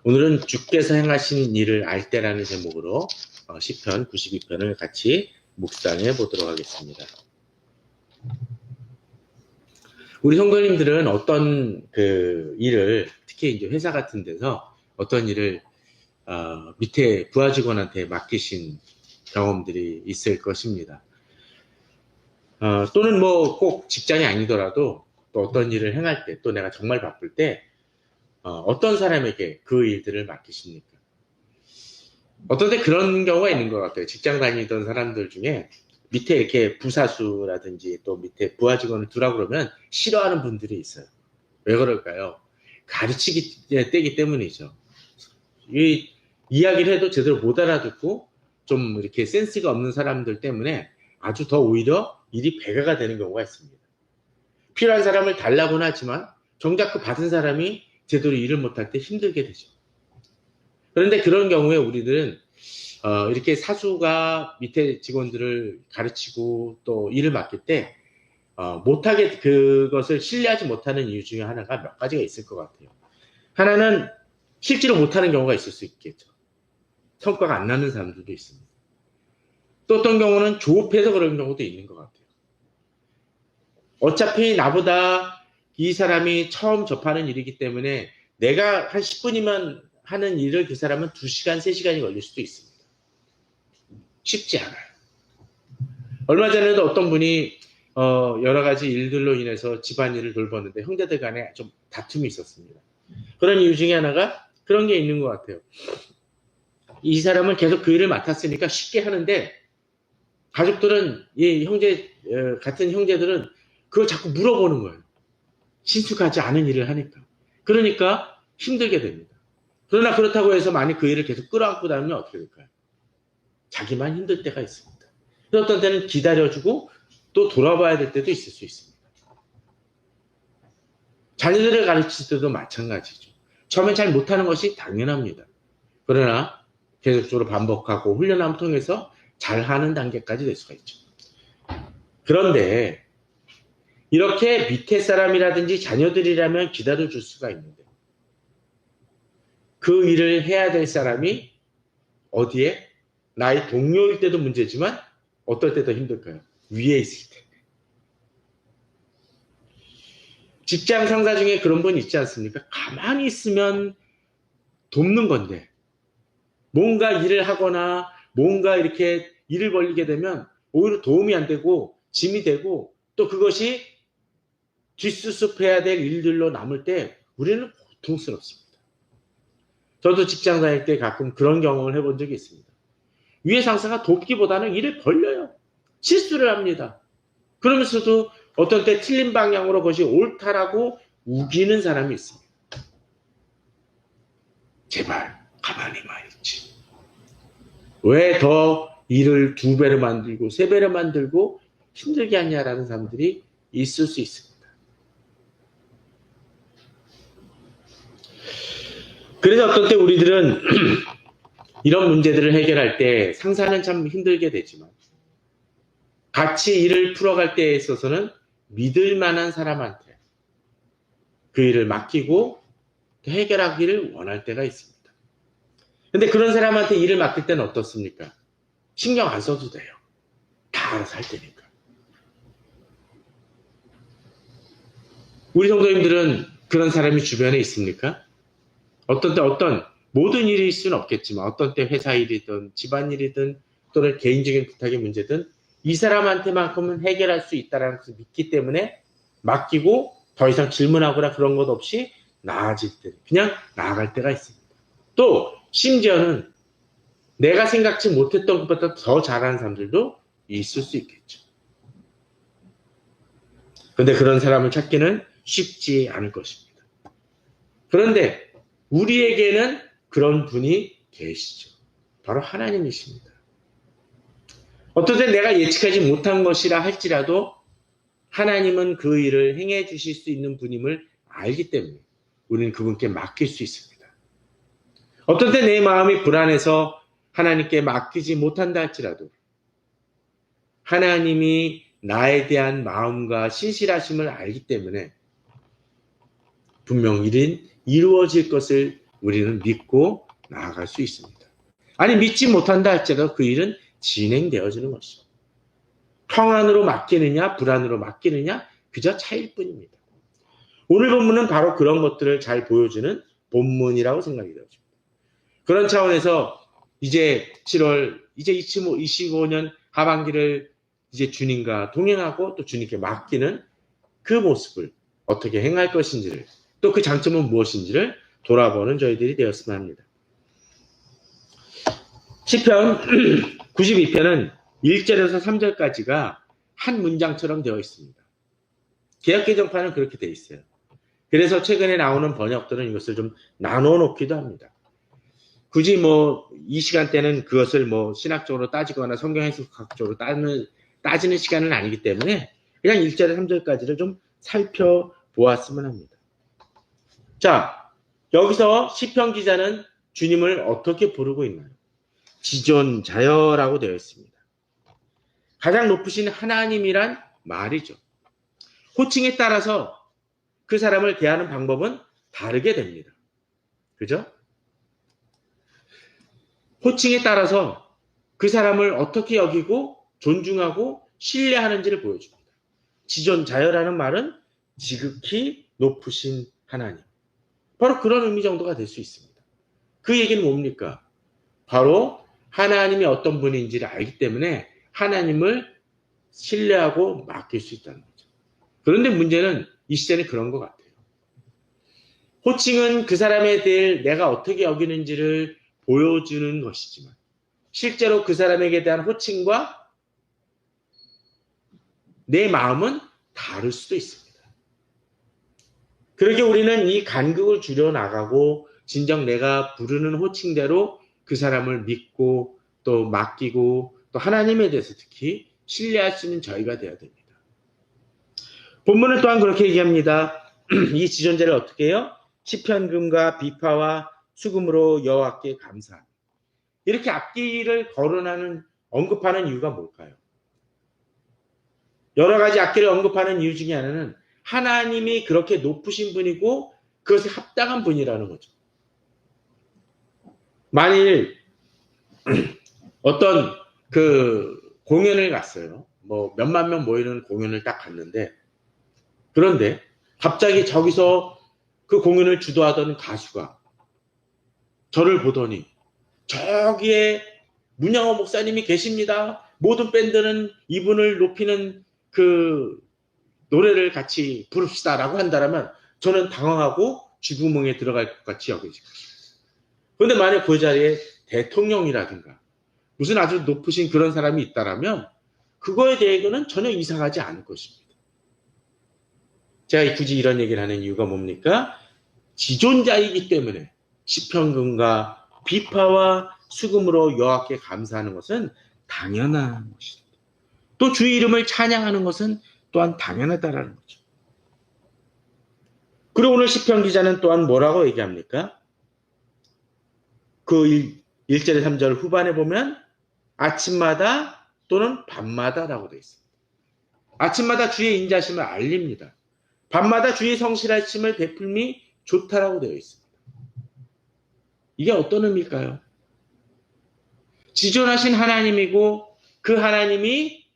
오늘은 주께서 행하신 일을 알 때라는 제목으로 시편 92편을 같이 묵상해 보도록 하겠습니다. 우리 성도님들은 어떤 일을, 특히 이제 회사 같은 데서 어떤 일을 밑에 부하 직원한테 맡기신 경험들이 있을 것입니다. 또는 뭐 꼭 직장이 아니더라도 또 어떤 일을 행할 때, 또 내가 정말 바쁠 때 어떤 사람에게 그 일들을 맡기십니까? 어떤 때 그런 경우가 있는 것 같아요. 직장 다니던 사람들 중에 밑에 이렇게 부사수라든지 또 밑에 부하 직원을 두라고 그러면 싫어하는 분들이 있어요. 왜 그럴까요? 가르치기 때기 때문이죠. 이 이야기를 해도 제대로 못 알아듣고 좀 이렇게 센스가 없는 사람들 때문에 아주 더 오히려 일이 배가가 되는 경우가 있습니다. 필요한 사람을 달라고는 하지만 정작 그 받은 사람이 제대로 일을 못할 때 힘들게 되죠. 그런데 그런 경우에 우리들은 이렇게 사수가 밑에 직원들을 가르치고 또 일을 맡길 때 못하게 그것을 신뢰하지 못하는 이유 중에 하나가 몇 가지가 있을 것 같아요. 하나는 실제로 못하는 경우가 있을 수 있겠죠. 성과가 안 나는 사람들도 있습니다. 또 어떤 경우는 조급해서 그런 경우도 있는 것 같아요. 어차피 나보다 이 사람이 처음 접하는 일이기 때문에 내가 한 10분이면 하는 일을 그 사람은 2시간, 3시간이 걸릴 수도 있습니다. 쉽지 않아요. 얼마 전에도 어떤 분이 여러 가지 일들로 인해서 집안일을 돌봤는데 형제들 간에 좀 다툼이 있었습니다. 그런 이유 중에 하나가 그런 게 있는 것 같아요. 이 사람은 계속 그 일을 맡았으니까 쉽게 하는데 가족들은 이 같은 형제들은 그걸 자꾸 물어보는 거예요. 신숙하지 않은 일을 하니까. 그러니까 힘들게 됩니다. 그러나 그렇다고 해서 만약 그 일을 계속 끌어안고 다니면 어떻게 될까요? 자기만 힘들 때가 있습니다. 어떤 때는 기다려주고 또 돌아봐야 될 때도 있을 수 있습니다. 자녀들을 가르칠 때도 마찬가지죠. 처음엔 잘 못하는 것이 당연합니다. 그러나 계속적으로 반복하고 훈련함을 통해서 잘하는 단계까지 될 수가 있죠. 그런데 이렇게 밑에 사람이라든지 자녀들이라면 기다려줄 수가 있는데 그 일을 해야 될 사람이 어디에? 나의 동료일 때도 문제지만 어떨 때 더 힘들까요? 위에 있을 때. 직장 상사 중에 그런 분 있지 않습니까? 가만히 있으면 돕는 건데 뭔가 일을 하거나 뭔가 이렇게 일을 벌리게 되면 오히려 도움이 안 되고 짐이 되고 또 그것이 뒷수습해야 될 일들로 남을 때 우리는 고통스럽습니다. 저도 직장 다닐 때 가끔 그런 경험을 해본 적이 있습니다. 위에 상사가 돕기보다는 일을 벌려요. 실수를 합니다. 그러면서도 어떤 때 틀린 방향으로 그것이 옳다라고 우기는 사람이 있습니다. 제발 가만히만 있지. 왜 더 일을 2배로 만들고 3배로 만들고 힘들게 하냐라는 사람들이 있을 수 있습니다. 그래서 어떤 때 우리들은 이런 문제들을 해결할 때 상사는 참 힘들게 되지만 같이 일을 풀어갈 때에 있어서는 믿을 만한 사람한테 그 일을 맡기고 해결하기를 원할 때가 있습니다. 근데 그런 사람한테 일을 맡길 때는 어떻습니까? 신경 안 써도 돼요. 다 알아서 할 테니까. 우리 성도님들은 그런 사람이 주변에 있습니까? 어떤 때 모든 일일 수는 없겠지만 어떤 때 회사 일이든 집안일이든 또는 개인적인 부탁의 문제든 이 사람한테만큼은 해결할 수 있다는 것을 믿기 때문에 맡기고 더 이상 질문하거나 그런 것 없이 나아질 때 그냥 나아갈 때가 있습니다. 또 심지어는 내가 생각지 못했던 것보다 더 잘하는 사람들도 있을 수 있겠죠. 그런데 그런 사람을 찾기는 쉽지 않을 것입니다. 그런데 우리에게는 그런 분이 계시죠. 바로 하나님이십니다. 어떤 때 내가 예측하지 못한 것이라 할지라도 하나님은 그 일을 행해 주실 수 있는 분임을 알기 때문에 우리는 그분께 맡길 수 있습니다. 어떤 때 내 마음이 불안해서 하나님께 맡기지 못한다 할지라도 하나님이 나에 대한 마음과 신실하심을 알기 때문에 분명 일은 이루어질 것을 우리는 믿고 나아갈 수 있습니다. 아니 믿지 못한다 할지라도 그 일은 진행되어지는 것입니다. 평안으로 맡기느냐 불안으로 맡기느냐 그저 차이일 뿐입니다. 오늘 본문은 바로 그런 것들을 잘 보여주는 본문이라고 생각이 되어집니다. 그런 차원에서 이제 7월 이제 25년 하반기를 이제 주님과 동행하고 또 주님께 맡기는 그 모습을 어떻게 행할 것인지를 또 그 장점은 무엇인지를 돌아보는 저희들이 되었으면 합니다. 시편 92편은 1절에서 3절까지가 한 문장처럼 되어 있습니다. 개역개정판은 그렇게 되어 있어요. 그래서 최근에 나오는 번역들은 이것을 좀 나눠 놓기도 합니다. 굳이 뭐 이 시간대는 그것을 뭐 신학적으로 따지거나 성경 해석학적으로 따지는 시간은 아니기 때문에 그냥 1절에서 3절까지를 좀 살펴보았으면 합니다. 자, 여기서 시편 기자는 주님을 어떻게 부르고 있나요? 지존자여라고 되어 있습니다. 가장 높으신 하나님이란 말이죠. 호칭에 따라서 그 사람을 대하는 방법은 다르게 됩니다. 그죠? 호칭에 따라서 그 사람을 어떻게 여기고 존중하고 신뢰하는지를 보여줍니다. 지존자여라는 말은 지극히 높으신 하나님. 바로 그런 의미 정도가 될 수 있습니다. 그 얘기는 뭡니까? 바로 하나님이 어떤 분인지를 알기 때문에 하나님을 신뢰하고 맡길 수 있다는 거죠. 그런데 문제는 이 시대는 그런 것 같아요. 호칭은 그 사람에 대해 내가 어떻게 여기는지를 보여주는 것이지만 실제로 그 사람에게 대한 호칭과 내 마음은 다를 수도 있습니다. 그렇게 우리는 이 간극을 줄여나가고 진정 내가 부르는 호칭대로 그 사람을 믿고 또 맡기고 또 하나님에 대해서 특히 신뢰할 수 있는 저희가 되어야 됩니다. 본문은 또한 그렇게 얘기합니다. 이 지존자를 어떻게 해요? 시편금과 비파와 수금으로 여호와께 감사하며. 이렇게 악기를 거론하는 언급하는 이유가 뭘까요? 여러 가지 악기를 언급하는 이유 중에 하나는 하나님이 그렇게 높으신 분이고 그것에 합당한 분이라는 거죠. 만일 어떤 그 공연을 갔어요. 뭐 몇만 명 모이는 공연을 딱 갔는데 그런데 갑자기 저기서 그 공연을 주도하던 가수가 저를 보더니 저기에 문양호 목사님이 계십니다. 모든 밴드는 이분을 높이는 그 노래를 같이 부릅시다라고 한다면 저는 당황하고 쥐구멍에 들어갈 것 같이 여겨질 것입니다. 그런데 만약 그 자리에 대통령이라든가 무슨 아주 높으신 그런 사람이 있다라면 그거에 대해서는 전혀 이상하지 않을 것입니다. 제가 굳이 이런 얘기를 하는 이유가 뭡니까? 지존자이기 때문에 시편금과 비파와 수금으로 여호와께 감사하는 것은 당연한 것입니다. 또 주의 이름을 찬양하는 것은 또한 당연하다라는 거죠. 그리고 오늘 시편 기자는 또한 뭐라고 얘기합니까? 그 1절에 3절 후반에 보면 아침마다 또는 밤마다라고 되어 있습니다. 아침마다 주의 인자심을 알립니다. 밤마다 주의 성실하심을 베풀미 좋다라고 되어 있습니다. 이게 어떤 의미일까요? 지존하신 하나님이고 그 하나님이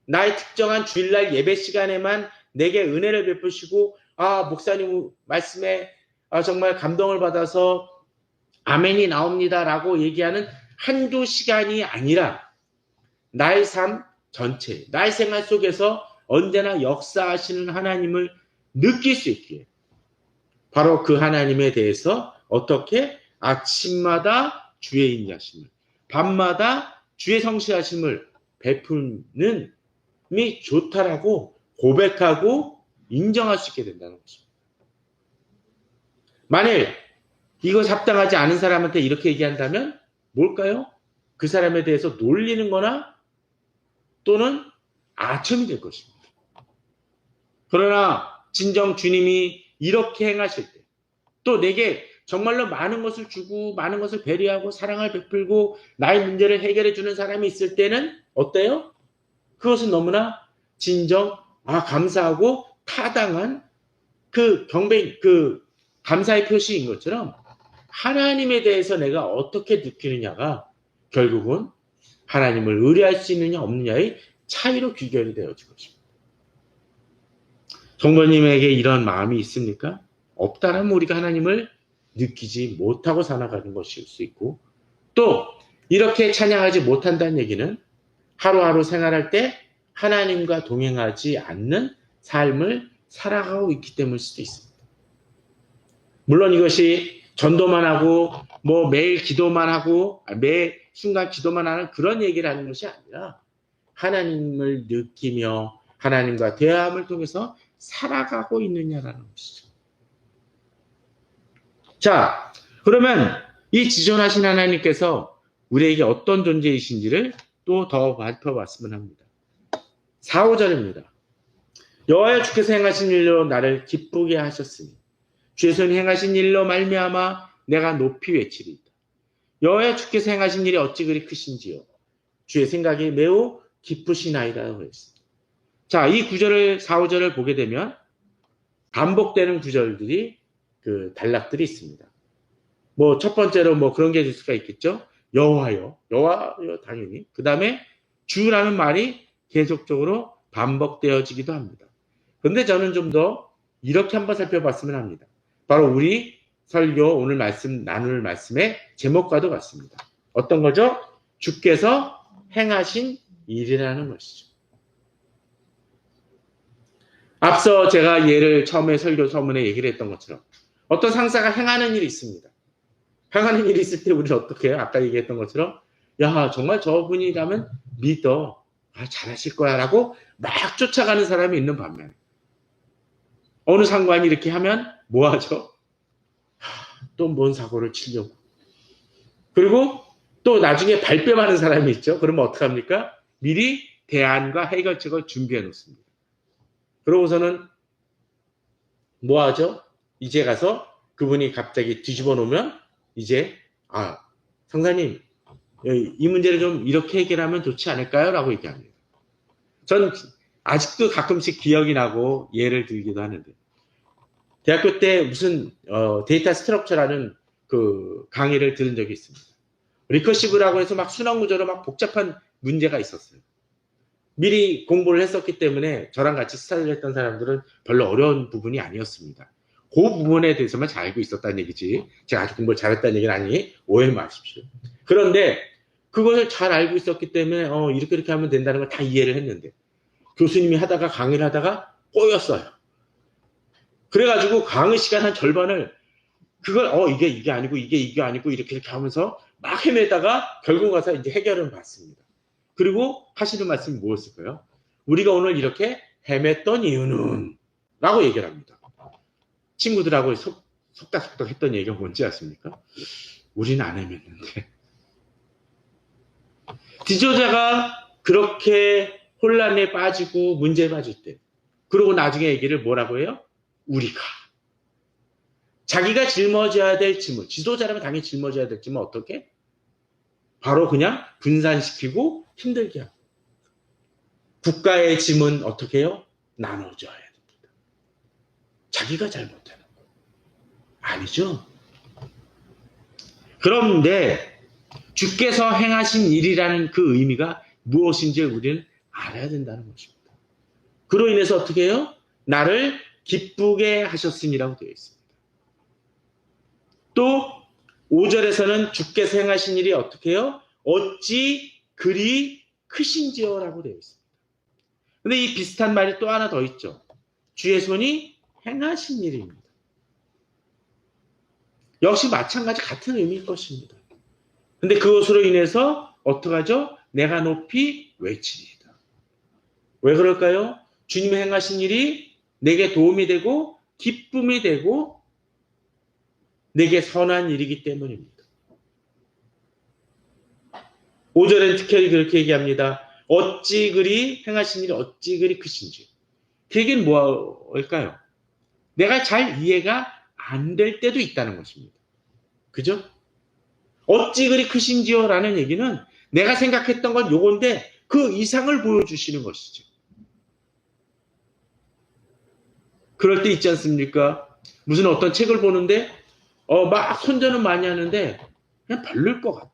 나의 특정한 주일날 예배 시간에만 내게 은혜를 베푸시고 목사님 말씀에 정말 감동을 받아서 아멘이 나옵니다라고 얘기하는 한두 시간이 아니라 나의 삶 전체, 나의 생활 속에서 언제나 역사하시는 하나님을 느낄 수 있기에 바로 그 하나님에 대해서 어떻게 아침마다 주의 인자심을 밤마다 주의 성실하심을 베푸는 미 좋다라고 고백하고 인정할 수 있게 된다는 것입니다. 만일 이것 합당하지 않은 사람한테 이렇게 얘기한다면 뭘까요? 그 사람에 대해서 놀리는 거나 또는 아첨이 될 것입니다. 그러나 진정 주님이 이렇게 행하실 때 또 내게 정말로 많은 것을 주고 많은 것을 배려하고 사랑을 베풀고 나의 문제를 해결해 주는 사람이 있을 때는 어때요? 그것은 너무나 진정 감사하고 타당한 그 감사의 표시인 것처럼 하나님에 대해서 내가 어떻게 느끼느냐가 결국은 하나님을 의뢰할 수 있느냐 없느냐의 차이로 귀결이 되어진 것입니다. 성도님에게 이런 마음이 있습니까? 없다면 우리가 하나님을 느끼지 못하고 살아가는 것일 수 있고, 또 이렇게 찬양하지 못한다는 얘기는 하루하루 생활할 때 하나님과 동행하지 않는 삶을 살아가고 있기 때문일 수도 있습니다. 물론 이것이 전도만 하고 뭐 매일 기도만 하고 매 순간 기도만 하는 그런 얘기를 하는 것이 아니라 하나님을 느끼며 하나님과 대화함을 통해서 살아가고 있느냐라는 것이죠. 자, 그러면 이 지존하신 하나님께서 우리에게 어떤 존재이신지를 또 더 살펴봤으면 합니다. 4, 5절입니다. 여호와여 주께서 행하신 일로 나를 기쁘게 하셨으니 주의 손이 행하신 일로 말미암아 내가 높이 외치리이다. 여호와여 주께서 행하신 일이 어찌 그리 크신지요. 주의 생각이 매우 기쁘시나이다라고 했습니다. 자, 이 구절을 4, 5절을 보게 되면 반복되는 구절들이 단락들이 있습니다. 뭐 첫 번째로 뭐 그런 게 있을 수가 있겠죠. 여호와여, 여호와여 당연히. 그 다음에 주라는 말이 계속적으로 반복되어지기도 합니다. 그런데 저는 좀 더 이렇게 한번 살펴봤으면 합니다. 바로 우리 설교 오늘 말씀 나눌 말씀의 제목과도 같습니다. 어떤 거죠? 주께서 행하신 일이라는 것이죠. 앞서 제가 예를 처음에 설교 서문에 얘기를 했던 것처럼 어떤 상사가 행하는 일이 있습니다. 행하는 일이 있을 때 우리는 어떻게 해요? 아까 얘기했던 것처럼 야 정말 저분이라면 믿어. 잘하실 거야 라고 막 쫓아가는 사람이 있는 반면에 어느 상관이 이렇게 하면 뭐 하죠? 또 뭔 사고를 치려고. 그리고 또 나중에 발뺌하는 사람이 있죠. 그러면 어떡합니까? 미리 대안과 해결책을 준비해 놓습니다. 그러고서는 뭐 하죠? 이제 가서 그분이 갑자기 뒤집어 놓으면 이제 상사님 이 문제를 좀 이렇게 해결하면 좋지 않을까요? 라고 얘기합니다. 전 아직도 가끔씩 기억이 나고 예를 들기도 하는데 대학교 때 무슨 데이터 스트럭처라는 그 강의를 들은 적이 있습니다. 리커시브라고 해서 막 순환구조로 막 복잡한 문제가 있었어요. 미리 공부를 했었기 때문에 저랑 같이 스타일을 했던 사람들은 별로 어려운 부분이 아니었습니다. 그 부분에 대해서만 잘 알고 있었다는 얘기지 제가 아주 공부를 잘했다는 얘기는 아니니 오해 마십시오. 그런데 그것을 잘 알고 있었기 때문에 이렇게 하면 된다는 걸 다 이해를 했는데 교수님이 하다가 강의를 하다가 꼬였어요. 그래가지고 강의 시간 한 절반을 그걸 이게 아니고 이게 아니고 이렇게 하면서 막 헤매다가 결국 가서 이제 해결은 봤습니다. 그리고 하시는 말씀이 뭐였을까요? 우리가 오늘 이렇게 헤맸던 이유는 라고 얘기를 합니다. 친구들하고 속닥속닥 했던 얘기가 뭔지 아십니까? 우리는 안 헤맸는데 지도자가 그렇게 혼란에 빠지고 문제에 빠질 때 그러고 나중에 얘기를 뭐라고 해요? 우리가 자기가 짊어져야 될 짐을 지도자라면 당연히 짊어져야 될 짐을 어떻게? 바로 그냥 분산시키고 힘들게 하고 국가의 짐은 어떻게 해요? 나눠줘야 됩니다. 자기가 잘못하는 거 아니죠? 그런데 주께서 행하신 일이라는 그 의미가 무엇인지 우리는 알아야 된다는 것입니다. 그로 인해서 어떻게 해요? 나를 기쁘게 하셨음이라고 되어 있습니다. 또 5절에서는 주께서 행하신 일이 어떻게 해요? 어찌 그리 크신지요 라고 되어 있습니다. 근데 이 비슷한 말이 또 하나 더 있죠. 주의 손이 행하신 일입니다. 역시 마찬가지 같은 의미일 것입니다. 근데 그것으로 인해서 어떡하죠? 내가 높이 외치리이다. 왜 그럴까요? 주님이 행하신 일이 내게 도움이 되고 기쁨이 되고 내게 선한 일이기 때문입니다. 5절엔 특별히 그렇게 얘기합니다. 어찌 그리 행하신 일이 어찌 그리 크신지. 그 얘기는 뭘까요? 내가 잘 이해가 안 될 때도 있다는 것입니다. 그죠? 어찌 그리 크신지요? 라는 얘기는 내가 생각했던 건 요건데 그 이상을 보여주시는 것이죠. 그럴 때 있지 않습니까? 무슨 어떤 책을 보는데 막 손전은 많이 하는데 그냥 별로일 것 같아.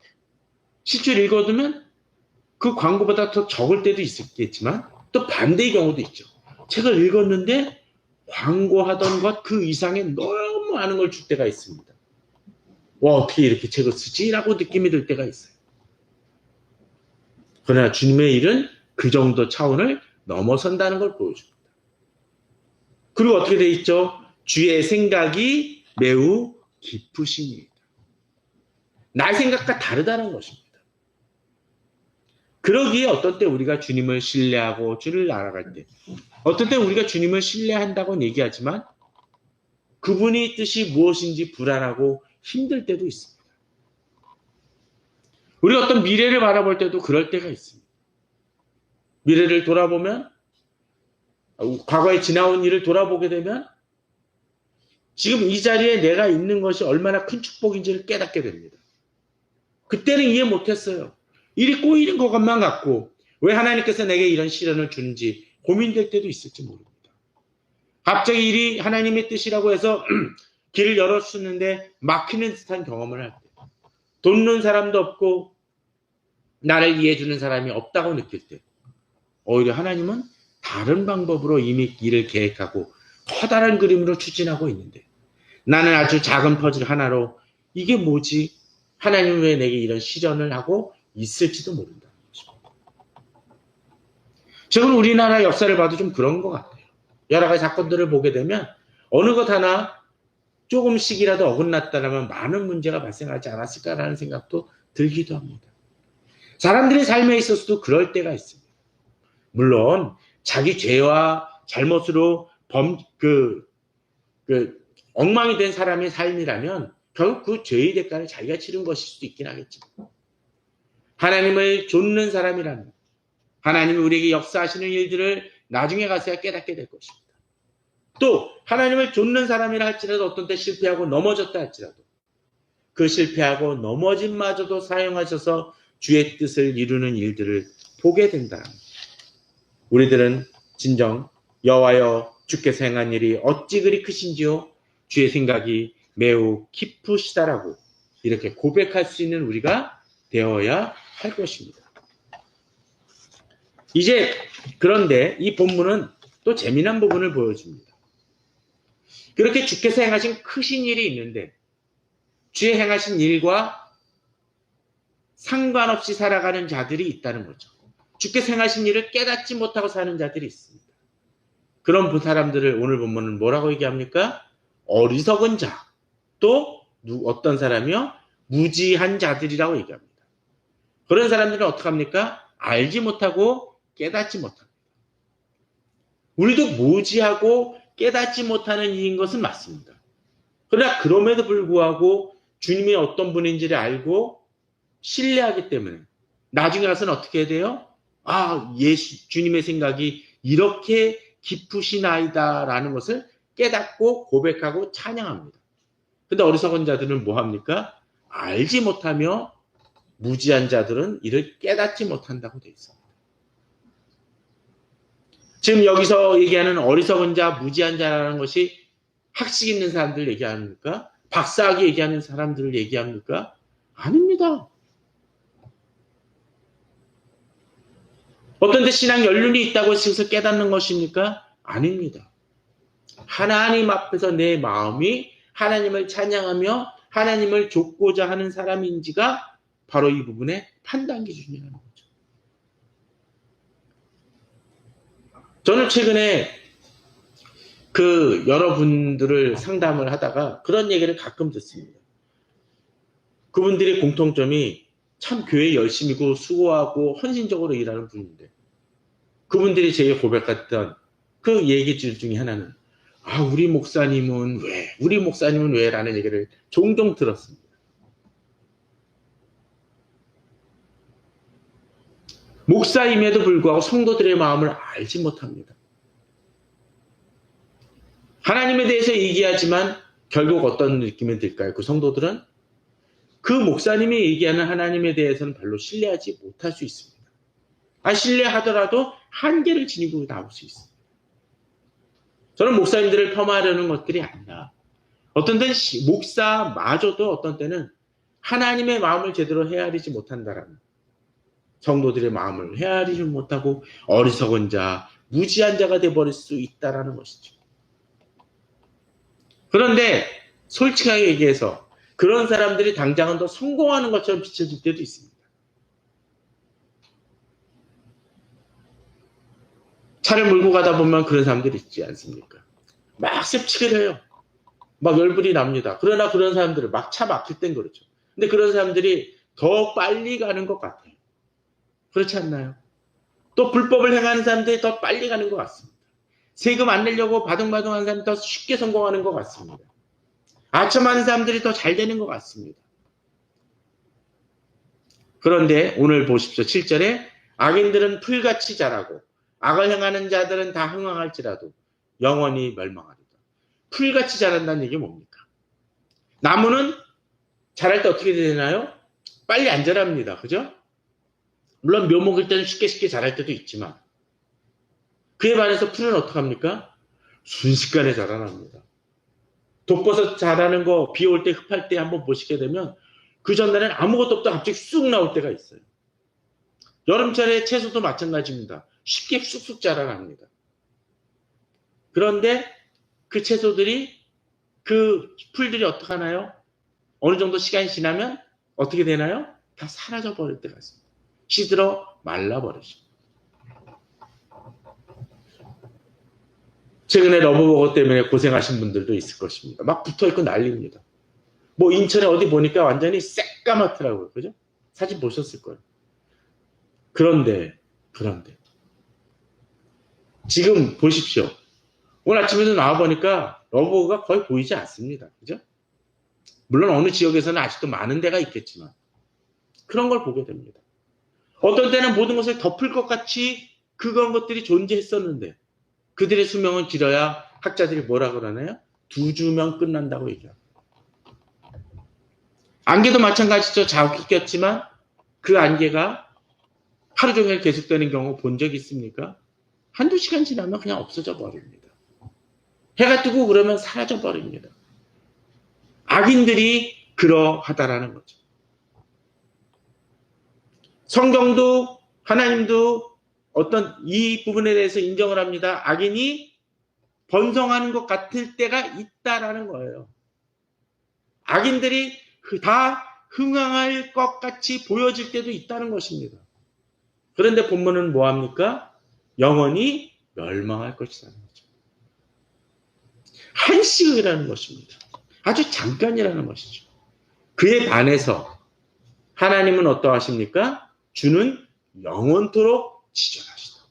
실제로 읽어두면 그 광고보다 더 적을 때도 있겠지만 또 반대의 경우도 있죠. 책을 읽었는데 광고하던 것 그 이상의 너무 많은 걸 줄 때가 있습니다. 와, 어떻게 이렇게 책을 쓰지? 라고 느낌이 들 때가 있어요. 그러나 주님의 일은 그 정도 차원을 넘어선다는 걸 보여줍니다. 그리고 어떻게 돼 있죠? 주의 생각이 매우 깊으십니다. 나의 생각과 다르다는 것입니다. 그러기에 어떤 때 우리가 주님을 신뢰하고 주를 알아갈 때, 어떤 때 우리가 주님을 신뢰한다고는 얘기하지만 그분의 뜻이 무엇인지 불안하고 힘들 때도 있습니다. 우리가 어떤 미래를 바라볼 때도 그럴 때가 있습니다. 미래를 돌아보면, 과거에 지나온 일을 돌아보게 되면 지금 이 자리에 내가 있는 것이 얼마나 큰 축복인지를 깨닫게 됩니다. 그때는 이해 못했어요. 일이 꼬이는 것만 같고 왜 하나님께서 내게 이런 시련을 주는지 고민될 때도 있을지 모릅니다. 갑자기 일이 하나님의 뜻이라고 해서 길을 열어주는데 막히는 듯한 경험을 할 때, 돕는 사람도 없고 나를 이해해주는 사람이 없다고 느낄 때, 오히려 하나님은 다른 방법으로 이미 일을 계획하고 커다란 그림으로 추진하고 있는데 나는 아주 작은 퍼즐 하나로 이게 뭐지? 하나님 왜 내게 이런 시련을 하고 있을지도 모른다는 것입니다. 지금 우리나라 역사를 봐도 좀 그런 것 같아요. 여러 가지 사건들을 보게 되면 어느 것 하나 조금씩이라도 어긋났다면 많은 문제가 발생하지 않았을까라는 생각도 들기도 합니다. 사람들의 삶에 있어서도 그럴 때가 있습니다. 물론 자기 죄와 잘못으로 엉망이 된 사람의 삶이라면 결국 그 죄의 대가를 자기가 치른 것일 수도 있긴 하겠지만, 하나님을 좇는 사람이라면 하나님이 우리에게 역사하시는 일들을 나중에 가서야 깨닫게 될 것입니다. 또 하나님을 좇는 사람이라 할지라도 어떤 때 실패하고 넘어졌다 할지라도 그 실패하고 넘어짐마저도 사용하셔서 주의 뜻을 이루는 일들을 보게 된다. 우리들은 진정 여호와여 주께서 행한 일이 어찌 그리 크신지요 주의 생각이 매우 깊으시다라고 이렇게 고백할 수 있는 우리가 되어야 할 것입니다. 이제 그런데 이 본문은 또 재미난 부분을 보여줍니다. 그렇게 주께서 행하신 크신 일이 있는데 주의 행하신 일과 상관없이 살아가는 자들이 있다는 거죠. 주께서 행하신 일을 깨닫지 못하고 사는 자들이 있습니다. 그런 사람들을 오늘 본문은 뭐라고 얘기합니까? 어리석은 자, 또 어떤 사람이요? 무지한 자들이라고 얘기합니다. 그런 사람들은 어떻게 합니까? 알지 못하고 깨닫지 못합니다. 우리도 무지하고 깨닫지 못하는 일인 것은 맞습니다. 그러나 그럼에도 불구하고 주님이 어떤 분인지를 알고 신뢰하기 때문에 나중에 가서는 어떻게 해야 돼요? 주님의 생각이 이렇게 깊으시나이다 라는 것을 깨닫고 고백하고 찬양합니다. 근데 어리석은 자들은 뭐 합니까? 알지 못하며 무지한 자들은 이를 깨닫지 못한다고 되어 있습니다. 지금 여기서 얘기하는 어리석은 자, 무지한 자라는 것이 학식 있는 사람들 얘기합니까? 박사학위 얘기하는 사람들을 얘기합니까? 아닙니다. 어떤 데 신앙 연륜이 있다고 해서 깨닫는 것입니까? 아닙니다. 하나님 앞에서 내 마음이 하나님을 찬양하며 하나님을 좇고자 하는 사람인지가 바로 이 부분의 판단 기준이라는 거죠. 저는 최근에 여러분들을 상담을 하다가 그런 얘기를 가끔 듣습니다. 그분들의 공통점이 참 교회에 열심히고 수고하고 헌신적으로 일하는 분인데 그분들이 제게 고백했던 그 얘기들 중에 하나는 우리 목사님은 왜? 라는 얘기를 종종 들었습니다. 목사임에도 불구하고 성도들의 마음을 알지 못합니다. 하나님에 대해서 얘기하지만 결국 어떤 느낌이 들까요? 그 성도들은 그 목사님이 얘기하는 하나님에 대해서는 별로 신뢰하지 못할 수 있습니다. 신뢰하더라도 한계를 지니고 나올 수 있습니다. 저는 목사님들을 폄하하려는 것들이 아니라 어떤 때는 목사마저도 어떤 때는 하나님의 마음을 제대로 헤아리지 못한다라는, 성도들의 마음을 헤아리지 못하고 어리석은 자, 무지한 자가 되어버릴 수 있다라는 것이죠. 그런데 솔직하게 얘기해서 그런 사람들이 당장은 더 성공하는 것처럼 비춰질 때도 있습니다. 차를 몰고 가다 보면 그런 사람들이 있지 않습니까? 막 셉치기를 해요. 막 열불이 납니다. 그러나 그런 사람들을 막 차 막힐 땐 그렇죠. 근데 그런 사람들이 더 빨리 가는 것 같아요. 그렇지 않나요? 또 불법을 행하는 사람들이 더 빨리 가는 것 같습니다. 세금 안 내려고 바둥바둥하는 사람이 더 쉽게 성공하는 것 같습니다. 아첨하는 사람들이 더 잘 되는 것 같습니다. 그런데 오늘 보십시오. 7절에 악인들은 풀같이 자라고 악을 행하는 자들은 다 흥황할지라도 영원히 멸망하리다. 풀같이 자란다는 얘기 뭡니까? 나무는 자랄 때 어떻게 되나요? 빨리 안 자랍니다. 그죠? 물론 묘목일 때는 쉽게 자랄 때도 있지만 그에 반해서 풀은 어떡합니까? 순식간에 자라납니다. 독버섯 자라는 거 비 올 때 흡할 때 한번 보시게 되면 그 전날엔 아무것도 없다 갑자기 쑥 나올 때가 있어요. 여름철에 채소도 마찬가지입니다. 쉽게 쑥쑥 자라납니다. 그런데 그 채소들이, 그 풀들이 어떻게 하나요? 어느 정도 시간이 지나면 어떻게 되나요? 다 사라져 버릴 때가 있습니다. 시들어 말라버리죠. 최근에 러브버거 때문에 고생하신 분들도 있을 것입니다. 막 붙어있고 난립니다. 뭐 인천에 어디 보니까 완전히 새까맣더라고요. 그죠? 사진 보셨을 거예요. 그런데 지금 보십시오. 오늘 아침에도 나와보니까 러브버거가 거의 보이지 않습니다. 그죠? 물론 어느 지역에서는 아직도 많은 데가 있겠지만 그런 걸 보게 됩니다. 어떤 때는 모든 것을 덮을 것 같이 그런 것들이 존재했었는데 그들의 수명은 길어야 학자들이 뭐라 그러나요? 2주면 끝난다고 얘기합니다. 안개도 마찬가지죠. 자욱이 꼈지만 그 안개가 하루 종일 계속되는 경우 본 적 있습니까? 한두 시간 지나면 그냥 없어져 버립니다. 해가 뜨고 그러면 사라져 버립니다. 악인들이 그러하다라는 거죠. 성경도 하나님도 어떤 이 부분에 대해서 인정을 합니다. 악인이 번성하는 것 같을 때가 있다라는 거예요. 악인들이 다 흥황할 것 같이 보여질 때도 있다는 것입니다. 그런데 본문은 뭐합니까? 영원히 멸망할 것이라는 거죠. 한시이라는 것입니다. 아주 잠깐이라는 것이죠. 그에 반해서 하나님은 어떠하십니까? 주는 영원토록 지존하시다.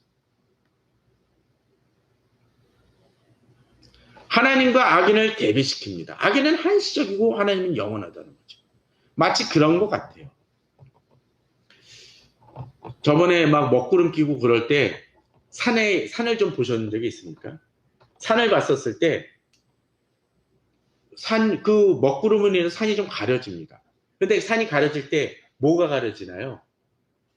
하나님과 악인을 대비시킵니다. 악인은 한시적이고 하나님은 영원하다는 거죠. 마치 그런 것 같아요. 저번에 막 먹구름 끼고 그럴 때 산을 좀 보셨는 적이 있습니까? 산을 봤었을 때 그 먹구름을 인해서 산이 좀 가려집니다. 근데 산이 가려질 때 뭐가 가려지나요?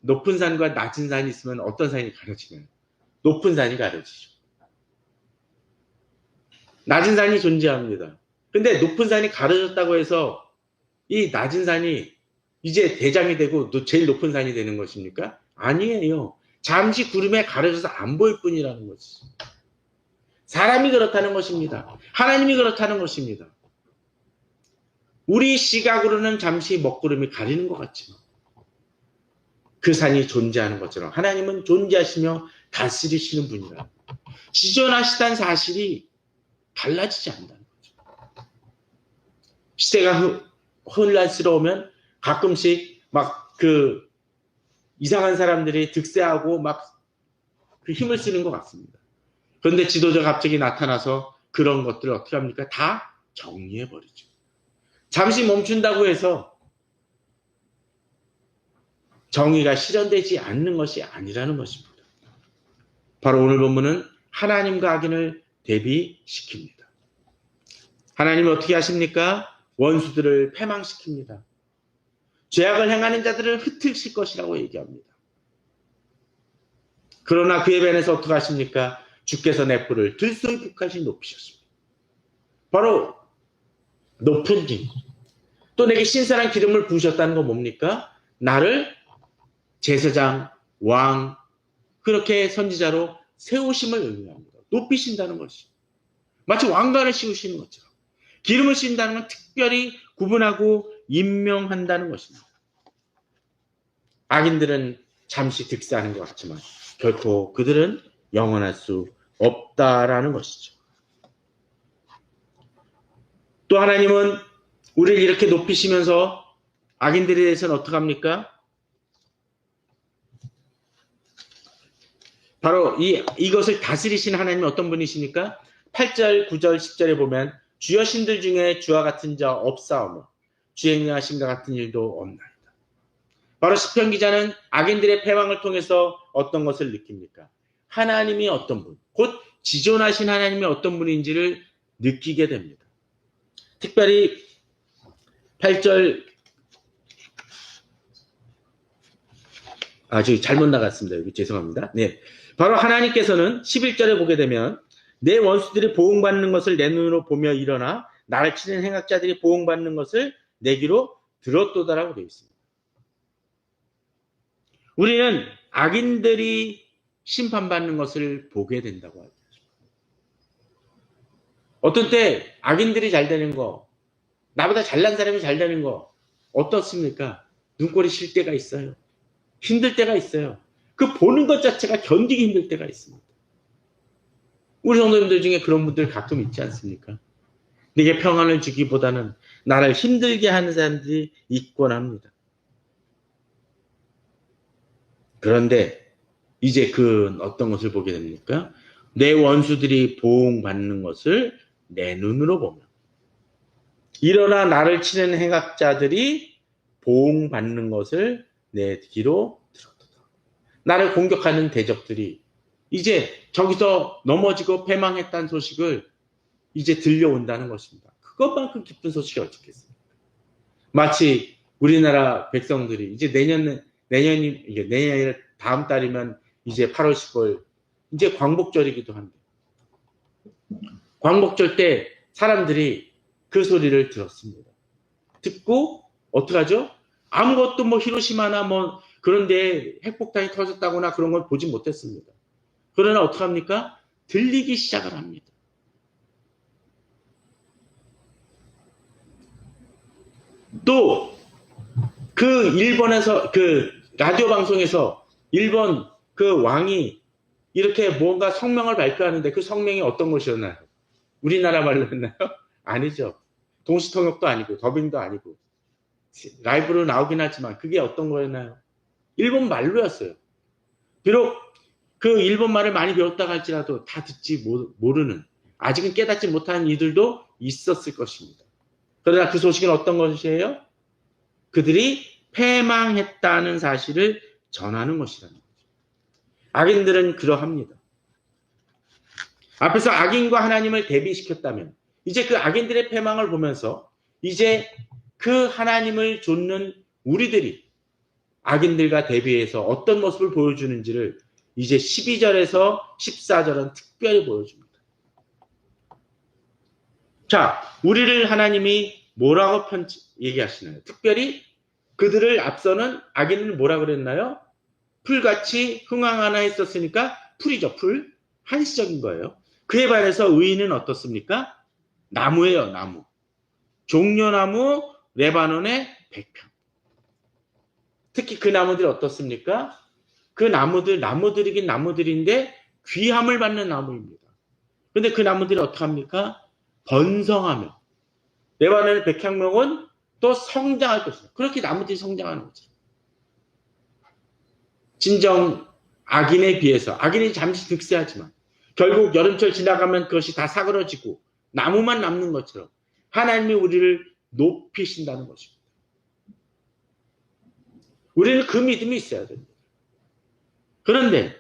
높은 산과 낮은 산이 있으면 어떤 산이 가려지나요? 높은 산이 가려지죠. 낮은 산이 존재합니다. 근데 높은 산이 가려졌다고 해서 이 낮은 산이 이제 대장이 되고 제일 높은 산이 되는 것입니까? 아니에요. 잠시 구름에 가려져서 안 보일 뿐이라는 것이죠. 사람이 그렇다는 것입니다. 하나님이 그렇다는 것입니다. 우리 시각으로는 잠시 먹구름이 가리는 것 같지만 그 산이 존재하는 것처럼 하나님은 존재하시며 다스리시는 분이라. 지존하시다는 사실이 달라지지 않는다는 거죠. 시대가 혼란스러우면 가끔씩 막 그 이상한 사람들이 득세하고 막 그 힘을 쓰는 것 같습니다. 그런데 지도자가 갑자기 나타나서 그런 것들을 어떻게 합니까? 다 정리해버리죠. 잠시 멈춘다고 해서 정의가 실현되지 않는 것이 아니라는 것입니다. 바로 오늘 본문은 하나님과 악인을 대비시킵니다. 하나님은 어떻게 하십니까? 원수들을 패망시킵니다. 죄악을 행하는 자들을 흩으실 것이라고 얘기합니다. 그러나 그에 반해서 어떻게 하십니까? 주께서 내 뿔을 들소리 북까지 높이셨습니다. 바로 높은 기. 또 내게 신선한 기름을 부으셨다는 건 뭡니까? 나를 제사장, 왕, 그렇게 선지자로 세우심을 의미합니다. 높이신다는 것이. 마치 왕관을 씌우시는 것처럼. 기름을 씌운다는 건 특별히 구분하고 임명한다는 것입니다. 악인들은 잠시 득세하는 것 같지만 결코 그들은 영원할 수 없다라는 것이죠. 또 하나님은 우리를 이렇게 높이시면서 악인들에 대해서는 어떻게 합니까? 바로 이것을 다스리신 하나님이 어떤 분이십니까? 8절, 9절, 10절에 보면 주여 신들 중에 주와 같은 자 없사오며 주의 행하심과 같은 일도 없나이다. 바로 시편 기자는 악인들의 패망을 통해서 어떤 것을 느낍니까? 하나님이 어떤 분, 곧 지존하신 하나님이 어떤 분인지를 느끼게 됩니다. 특별히 8절, 저기 잘못 나갔습니다. 여기 죄송합니다. 네. 바로 하나님께서는 11절에 보게 되면 내 원수들이 보응받는 것을 내 눈으로 보며 일어나 나를 치는 행악자들이 보응받는 것을 내 귀로 들었도다라고 되어 있습니다. 우리는 악인들이 심판받는 것을 보게 된다고 하죠. 어떤 때 악인들이 잘 되는 거, 나보다 잘난 사람이 잘 되는 거 어떻습니까? 눈꼴이 쉴 때가 있어요. 힘들 때가 있어요. 그 보는 것 자체가 견디기 힘들 때가 있습니다. 우리 성도님들 중에 그런 분들 가끔 있지 않습니까? 내게 평안을 주기보다는 나를 힘들게 하는 사람들이 있곤 합니다. 그런데 이제 그 어떤 것을 보게 됩니까? 내 원수들이 보응받는 것을 내 눈으로 보며 일어나 나를 치는 행악자들이 보응받는 것을 내 귀로 들었도다. 나를 공격하는 대적들이 이제 저기서 넘어지고 패망했다는 소식을 이제 들려온다는 것입니다. 그것만큼 기쁜 소식이 어떻겠습니까? 마치 우리나라 백성들이 이제 내년이 다음 달이면 이제 8월 10월 이제 광복절이기도 한데 광복절 때 사람들이 그 소리를 들었습니다. 듣고 어떡하죠? 아무것도 뭐 히로시마나 뭐 그런데 핵폭탄이 터졌다거나 그런 걸 보지 못했습니다. 그러나 어떡합니까? 들리기 시작을 합니다. 또 그 일본에서 그 라디오 방송에서 일본 그 왕이 이렇게 뭔가 성명을 발표하는데 그 성명이 어떤 것이었나요? 우리나라 말로 했나요? 아니죠. 동시통역도 아니고 더빙도 아니고 라이브로 나오긴 하지만 그게 어떤 거였나요? 일본 말로였어요. 비록 그 일본 말을 많이 배웠다 할지라도 다 듣지 모르는 아직은 깨닫지 못하는 이들도 있었을 것입니다. 그러나 그 소식은 어떤 것이에요? 그들이 패망했다는 사실을 전하는 것이라는 거죠. 악인들은 그러합니다. 앞에서 악인과 하나님을 대비시켰다면 이제 그 악인들의 패망을 보면서 이제 그 하나님을 좇는 우리들이 악인들과 대비해서 어떤 모습을 보여주는지를 이제 12절에서 14절은 특별히 보여줍니다. 자, 우리를 하나님이 뭐라고 얘기하시나요? 특별히 그들을 앞서는 악인은 뭐라 그랬나요? 풀같이 흥황하나 했었으니까 풀이죠. 풀. 한시적인 거예요. 그에 반해서 의인은 어떻습니까? 나무예요. 나무. 종려나무 레바논의 백향. 특히 그 나무들이 어떻습니까? 그 나무들이긴 나무들인데 귀함을 받는 나무입니다. 그런데 그 나무들이 어떡합니까? 번성하며 레바논의 백향목은 또 성장할 것이다. 그렇게 나무들이 성장하는 거죠. 진정 악인에 비해서 악인이 잠시 득세하지만 결국 여름철 지나가면 그것이 다 사그러지고 나무만 남는 것처럼 하나님이 우리를 높이신다는 것입니다. 우리는 그 믿음이 있어야 됩니다. 그런데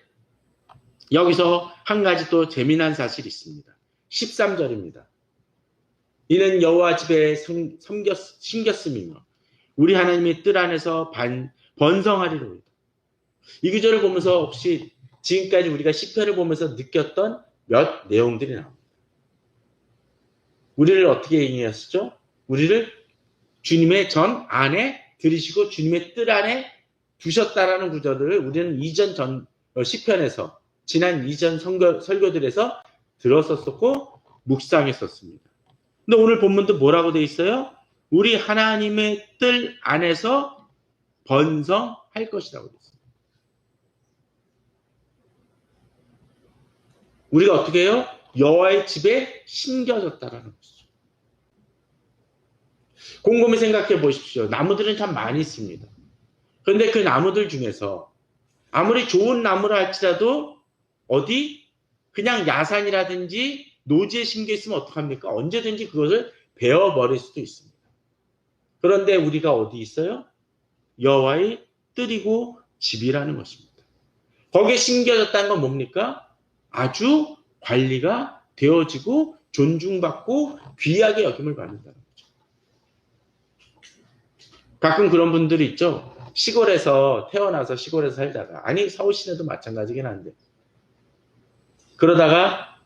여기서 한 가지 또 재미난 사실이 있습니다. 13절입니다. 이는 여호와 집에 심겼음이며 우리 하나님의 뜰 안에서 번성하리로이다. 이 구절을 보면서 혹시 지금까지 우리가 시편을 보면서 느꼈던 몇 내용들이 나옵니다. 우리를 어떻게 얘기하시죠? 우리를 주님의 전 안에 들이시고 주님의 뜰 안에 두셨다라는 구절을 우리는 시편에서 지난 이전 설교들에서 들었었고 묵상했었습니다. 근데 오늘 본문도 뭐라고 돼 있어요? 우리 하나님의 뜰 안에서 번성할 것이라고 돼 있어요. 우리가 어떻게 해요? 여호와의 집에 심겨졌다라는 것이죠. 곰곰이 생각해 보십시오. 나무들은 참 많이 있습니다. 그런데 그 나무들 중에서 아무리 좋은 나무라 할지라도 어디 그냥 야산이라든지 노지에 심겨 있으면 어떡합니까? 언제든지 그것을 베어버릴 수도 있습니다. 그런데 우리가 어디 있어요? 여호와의 뜰이고 집이라는 것입니다. 거기에 심겨졌다는 건 뭡니까? 아주 관리가 되어지고 존중받고 귀하게 여김을 받는다는 거죠. 가끔 그런 분들이 있죠. 시골에서 태어나서 시골에서 살다가, 아니 서울 시내도 마찬가지긴 한데, 그러다가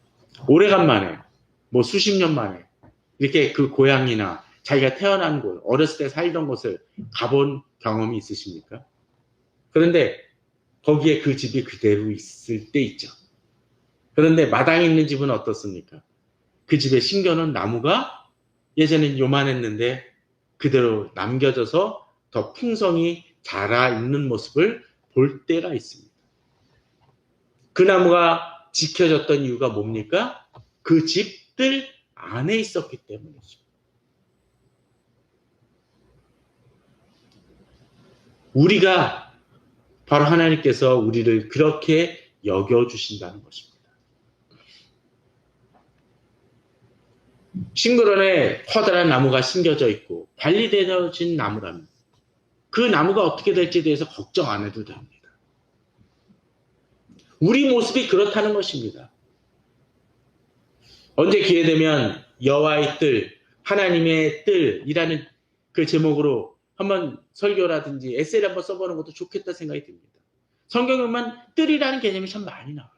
오래간만에 뭐 수십 년 만에 이렇게 그 고향이나 자기가 태어난 곳, 어렸을 때 살던 곳을 가본 경험이 있으십니까? 그런데 거기에 그 집이 그대로 있을 때 있죠. 그런데 마당에 있는 집은 어떻습니까? 그 집에 심겨놓은 나무가 예전엔 요만했는데 그대로 남겨져서 더 풍성히 자라 있는 모습을 볼 때가 있습니다. 그 나무가 지켜졌던 이유가 뭡니까? 그 집들 안에 있었기 때문이죠. 우리가 바로 하나님께서 우리를 그렇게 여겨주신다는 것입니다. 싱그러운에 커다란 나무가 심겨져 있고 관리되어진 나무라면 그 나무가 어떻게 될지에 대해서 걱정 안 해도 됩니다. 우리 모습이 그렇다는 것입니다. 언제 기회 되면 여호와의 뜰, 하나님의 뜰이라는 그 제목으로 한번 설교라든지 에세이를 한번 써보는 것도 좋겠다 생각이 듭니다. 성경에 보면 뜰이라는 개념이 참 많이 나와요.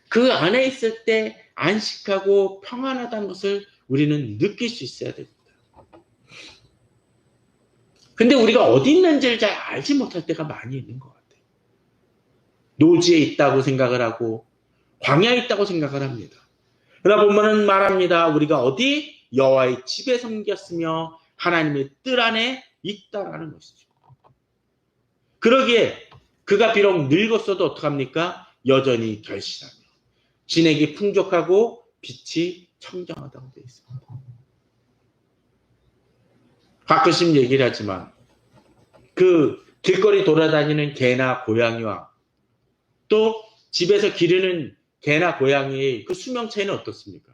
그 안에 있을 때 안식하고 평안하다는 것을 우리는 느낄 수 있어야 됩니다. 근데 우리가 어디 있는지를 잘 알지 못할 때가 많이 있는 것 같아요. 노지에 있다고 생각을 하고 광야에 있다고 생각을 합니다. 그러다 보면은 말합니다. 우리가 어디? 여호와의 집에 섬겼으며 하나님의 뜰 안에 있다라는 것이죠. 그러기에 그가 비록 늙었어도 어떡합니까? 여전히 결실하며 진액이 풍족하고 빛이 청정하다고 되어 있습니다. 가끔씩 얘기를 하지만 그 길거리 돌아다니는 개나 고양이와 또 집에서 기르는 개나 고양이의 그 수명 차이는 어떻습니까?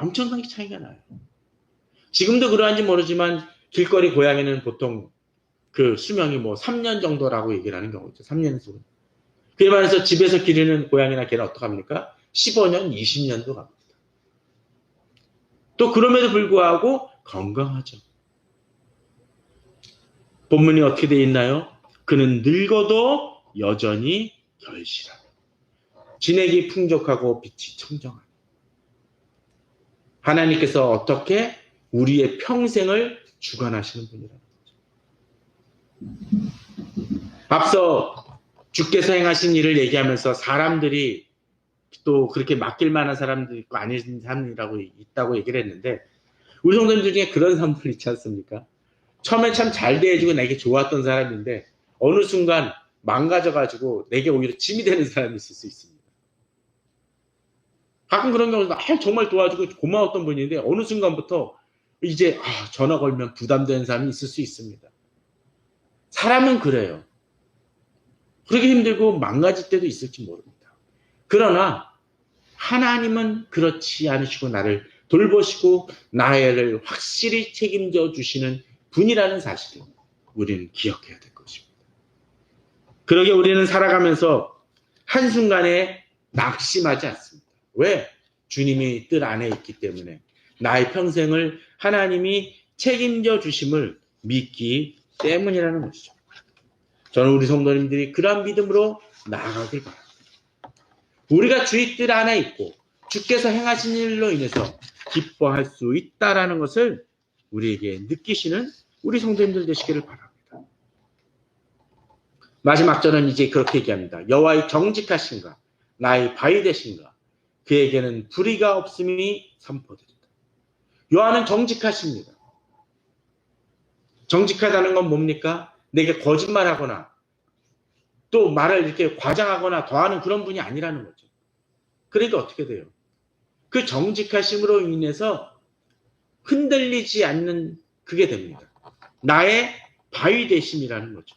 엄청나게 차이가 나요. 지금도 그러한지 모르지만 길거리 고양이는 보통 그 수명이 뭐 3년 정도라고 얘기를 하는 경우 있죠. 3년 정도. 그에 반해서 집에서 기르는 고양이나 개는 어떡합니까? 15년, 20년도 갑니다. 또 그럼에도 불구하고 건강하죠. 본문이 어떻게 되어 있나요? 그는 늙어도 여전히 결실하며 진액이 풍족하고 빛이 청정하며 하나님께서 어떻게 우리의 평생을 주관하시는 분이라는 거죠. 앞서 주께서 행하신 일을 얘기하면서 사람들이 또 그렇게 맡길 만한 사람도 있고 아닌 사람이라고 있다고 얘기를 했는데 우리 성도님들 중에 그런 사람들 있지 않습니까? 처음에 참 잘 대해주고 내게 좋았던 사람인데 어느 순간 망가져가지고 내게 오히려 짐이 되는 사람이 있을 수 있습니다. 가끔 그런 경우도 정말 도와주고 고마웠던 분인데 어느 순간부터 이제 전화 걸면 부담되는 사람이 있을 수 있습니다. 사람은 그래요. 그렇게 힘들고 망가질 때도 있을지 모릅니다. 그러나 하나님은 그렇지 않으시고 나를 돌보시고 나를 확실히 책임져 주시는 분이라는 사실을 우리는 기억해야 될 것입니다. 그러게 우리는 살아가면서 한순간에 낙심하지 않습니다. 왜? 주님이 뜰 안에 있기 때문에 나의 평생을 하나님이 책임져 주심을 믿기 때문이라는 것이죠. 저는 우리 성도님들이 그러한 믿음으로 나아가길 바랍니다. 우리가 주의 뜰 안에 있고 주께서 행하신 일로 인해서 기뻐할 수 있다라는 것을 우리에게 느끼시는 우리 성도님들 되시기를 바랍니다. 마지막 절은 이제 그렇게 얘기합니다. 여호와의 정직하신가 나의 바위 되신가 그에게는 불의가 없음이 선포되리다. 여호와는 정직하십니다. 정직하다는 건 뭡니까? 내게 거짓말하거나 또 말을 이렇게 과장하거나 더하는 그런 분이 아니라는 거죠. 그러니까 어떻게 돼요? 그 정직하심으로 인해서 흔들리지 않는 그게 됩니다. 나의 바위 되심이라는 거죠.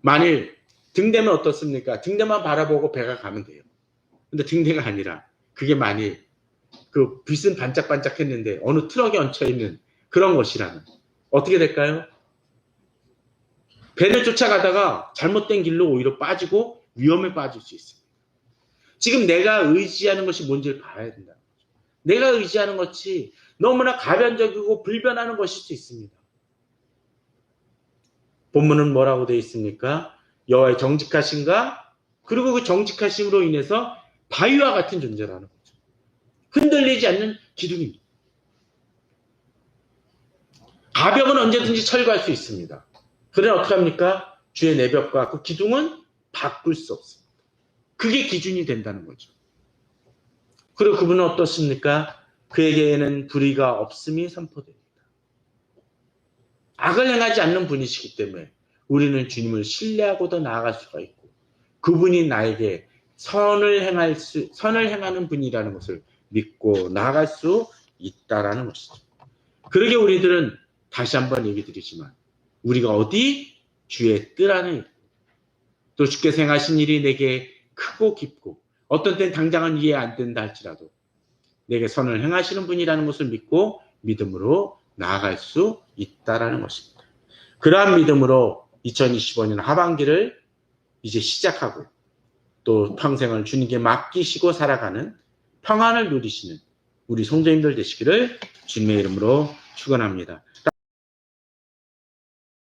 만일 등대면 어떻습니까? 등대만 바라보고 배가 가면 돼요. 근데 등대가 아니라 그게 만일 그 빛은 반짝반짝했는데 어느 트럭에 얹혀있는 그런 것이라면 어떻게 될까요? 배를 쫓아가다가 잘못된 길로 오히려 빠지고 위험에 빠질 수 있습니다. 지금 내가 의지하는 것이 뭔지를 봐야 된다. 내가 의지하는 것이 너무나 가변적이고 불변하는 것일 수 있습니다. 본문은 뭐라고 되어 있습니까? 여호와의 정직하신가? 그리고 그 정직하심으로 인해서 바위와 같은 존재라는 거죠. 흔들리지 않는 기둥입니다. 가벽은 언제든지 철거할 수 있습니다. 그러나 어떻게 합니까? 주의 내벽과 그 기둥은 바꿀 수 없습니다. 그게 기준이 된다는 거죠. 그리고 그분은 어떻습니까? 그에게는 불의가 없음이 선포됩니다. 악을 행하지 않는 분이시기 때문에 우리는 주님을 신뢰하고 더 나아갈 수가 있고 그분이 나에게 선을 행하는 분이라는 것을 믿고 나아갈 수 있다라는 것이죠. 그러게 우리들은 다시 한번 얘기 드리지만 우리가 어디? 주의 뜰 안에 있고 또 주께서 행하신 일이 내게 크고 깊고 어떤 땐 당장은 이해 안 된다 할지라도 내게 선을 행하시는 분이라는 것을 믿고 믿음으로 나아갈 수 있다라는 것입니다. 그러한 믿음으로 2025년 하반기를 이제 시작하고 또 평생을 주님께 맡기시고 살아가는 평안을 누리시는 우리 성도님들 되시기를 주님의 이름으로 축원합니다.